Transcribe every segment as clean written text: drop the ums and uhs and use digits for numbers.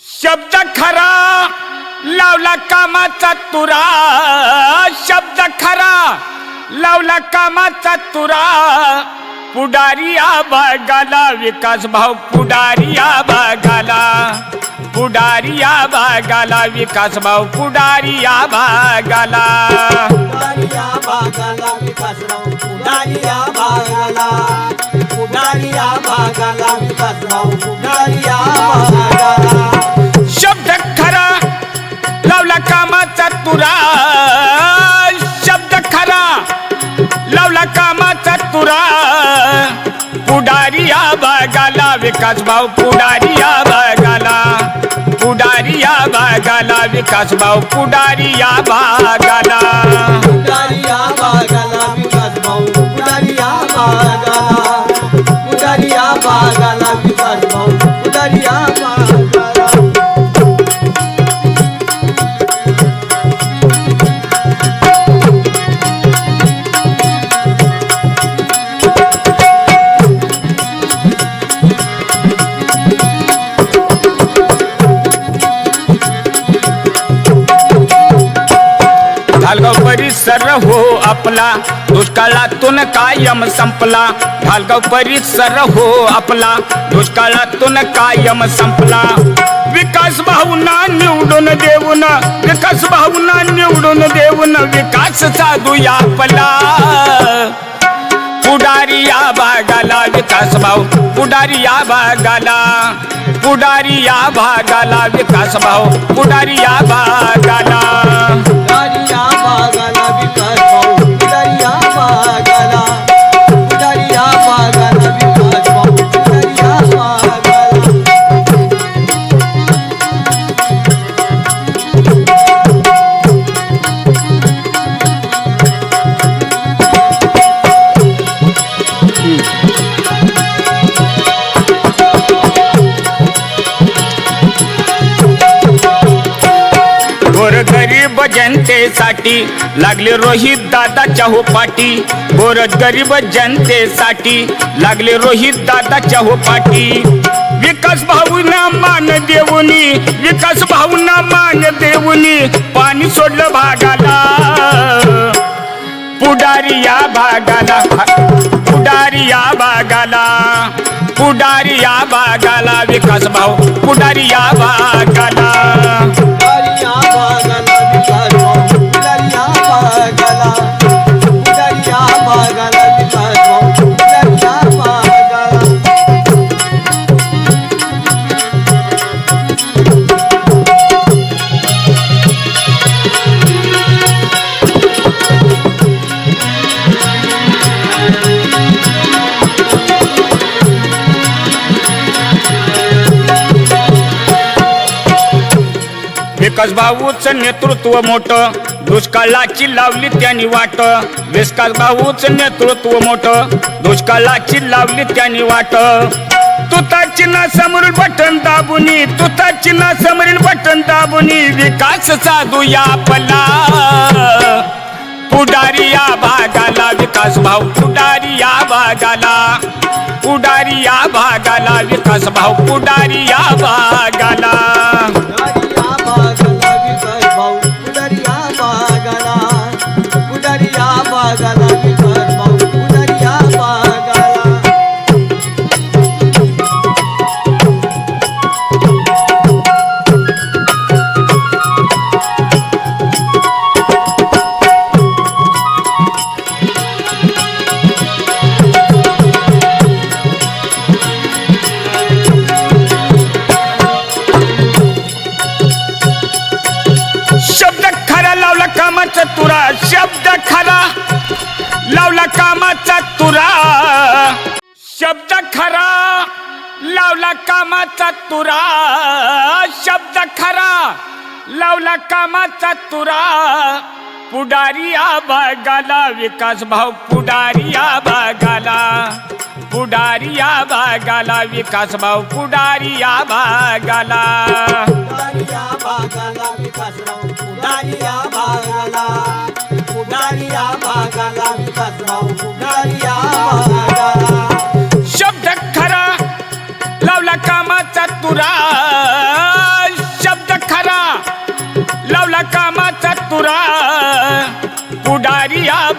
शब्द खरा लावला कामाचा तुरा, शब्द खरा लावला कामाचा तुरा, पुढारी आबागाला विकास भाऊ, पुढारी आबागाला, पुढारी आबागाला विकास भाऊ, पुढारी आबागाला, पुढारी आबागाला विकास भाऊ, पुढारी आबागाला, पुढारी आबागाला विकास भाऊ, पुढारी आबागाला. शब्द खरा लावला कामाचा तुरा, शब्द खरा लावला कामाचा तुरा, पुढारी आबागाला विकास भाऊ, पुढारी आबागाला, पुढारी आबागाला विकास भाऊ, पुढारी आबागाला, पुढारी आबागाला विकास भाऊ, पुढारी आबागाला, पुढारी आबागाला विकास भाऊ, पुढारी आबागाला. ढालगाव परिसर हो आपला, दुष्काळातून कायम संपला, ढालगाव परिसर हो आपला, दुष्काळातून कायम संपला, विकास भाऊना निवडून देऊन, विकास भाऊना निवडून देऊन, विकास साधूया आपला, पुढारी आबागाला विकास भाऊ, पुढारी आबागाला, पुढारी आबागाला विकास भाऊ, पुढारी आबागाला, पुढारी आबागाला विकास भाऊ, पुढारी आबागाला, पुढारी आबागाला विकास भाऊ, पुढारी आबागाला. गोरगरीब जनतेसाठी लागले रोहित दादाच्या हो पाठी, गोरगरीब जनतेसाठी लागले रोहित दादाच्या हो पाठी, विकास भाऊना मान देऊनी, विकास भाऊना मान देऊनी, पाणी सोडलं भागाला, पुढारी या भागाला, पुढारी या भागाला, पुढारी या भागाला विकास भाऊ, पुढारी या भागाला, पुढारी आबागाला विकास भाऊ, पुढारी आबागाला, पुढारी आबागाला विकास भाऊ, पुढारी आबागाला. विकास भाऊचं नेतृत्व मोठं, दुष्काळाची लावली त्यांनी वाट, विकास भाऊचं नेतृत्व मोठं, दुष्काळाची लावली त्यांनी वाट, तुताची ना समोरील बटन दाबुनी, तुताची ना समोरील बटन दाबुनी, विकास साधूया आपला, पुढारी या भागाला विकास भाऊ, पुढारी या भागाला, पुढारी या भागाला विकास भाऊ, पुढारी या भागाला, पुढारी आबागाला विकास भाऊ, पुढारी आबागाला, पुढारी आबागाला विकास भाऊ, पुढारी आबागाला. शब्द खरा लावला कामाचा तुरा, शब्द खरा लावला कामाचा तुरा, शब्द खरा लावला कामाचा तुरा, शब्द खरा लावला कामाचा तुरा, पुढारी आबागाला विकास भाऊ, पुढारी आबागाला, पुढारी आबागाला विकास भाऊ, पुढारी आबागाला, पुढारी आबागाला विकास भाऊ, पुढारी आबागाला, पुढारी आबागाला विकास भाऊ, पुढारी आबागाला. शब्द खरा लावला कामाचा तुरा,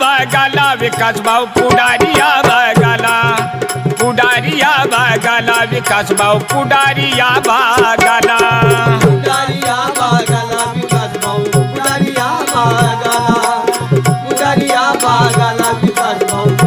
भागाला विकास भाऊ पुढारिया भागाला पुढारिया भागाला विकास भाऊ पुढारिया भागाला पुढारिया भागाला विकास भाऊ पुढारिया भागाला पुढारिया भागाला विकास भाऊ